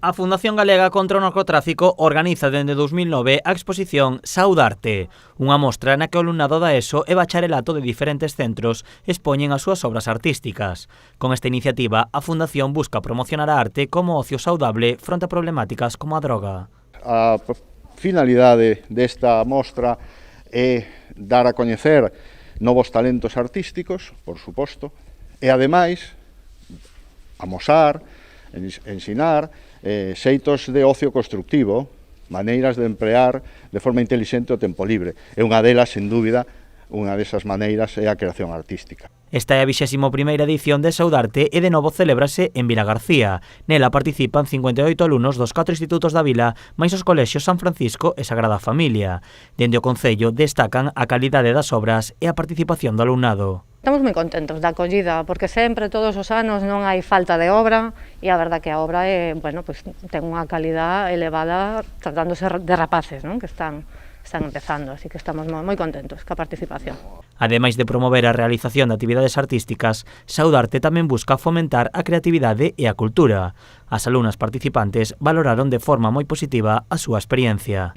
A Fundación Galega contra o Narcotráfico organiza dende 2009 a exposición Saudarte, unha mostra na que o alumnado da ESO e bacharelato de diferentes centros expoñen as súas obras artísticas. Con esta iniciativa, a Fundación busca promocionar a arte como ocio saudable fronte a problemáticas como a droga. A finalidade desta mostra é dar a coñecer novos talentos artísticos, por suposto, e ademais amosar, ensinar xeitos de ocio constructivo, maneiras de emplear de forma intelixente o tempo libre. E unha delas, sen dúbida, unha desas maneiras é a creación artística. Esta é a 21ª edición de Saudarte e de novo celébrase en Vilagarcía. Nela participan 58 alumnos dos 4 institutos da vila, máis os colexios San Francisco e Sagrada Familia. Dende o Concello destacan a calidade das obras e a participación do alumnado. Estamos moi contentos da acollida, porque sempre, todos os anos, non hai falta de obra, e a verdad que a obra ten unha calidad elevada tratándose de rapaces, non? Que están empezando, así que estamos moi contentos ca participación. Ademais de promover a realización de actividades artísticas, Saudarte tamén busca fomentar a creatividade e a cultura. As alumnas participantes valoraron de forma moi positiva a súa experiencia.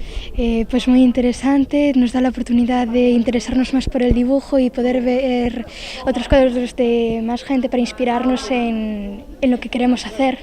Pues moi interesante, nos dá a oportunidade de interesarnos máis por el dibujo e poder ver outros cuadros de máis gente para inspirarnos en lo que queremos hacer.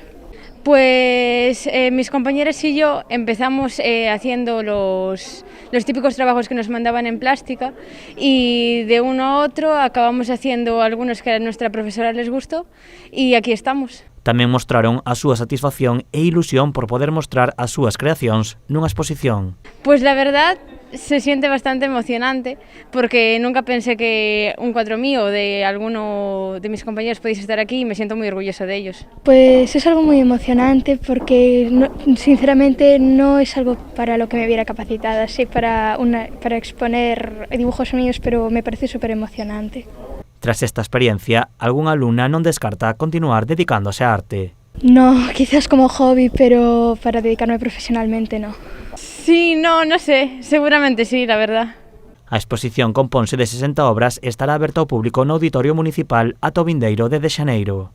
Pues mis compañeras y yo empezamos haciendo los típicos trabajos que nos mandaban en plástica y de uno a otro acabamos haciendo algunos que a nuestra profesora les gustó y aquí estamos. Tamén mostraron a súa satisfacción e ilusión por poder mostrar as súas creacións nunha exposición. Pues la verdad se siente bastante emocionante porque nunca pensé que un cuadro mío o de alguno de mis compañeros pudiese estar aquí y me siento muy orgullosa de ellos. Pues es algo muy emocionante porque sinceramente no es algo para lo que me viera capacitada, sí para exponer dibujos míos, pero me parece súper emocionante. Tras esta experiencia, algunha alumna non descarta continuar dedicándose á arte. No, quizás como hobby, pero para dedicarme profesionalmente no. Sí, no sé, seguramente sí, la verdad. A exposición componse de 60 obras e estará aberta ao público no Auditorio Municipal ata o vindeiro de Xaneiro.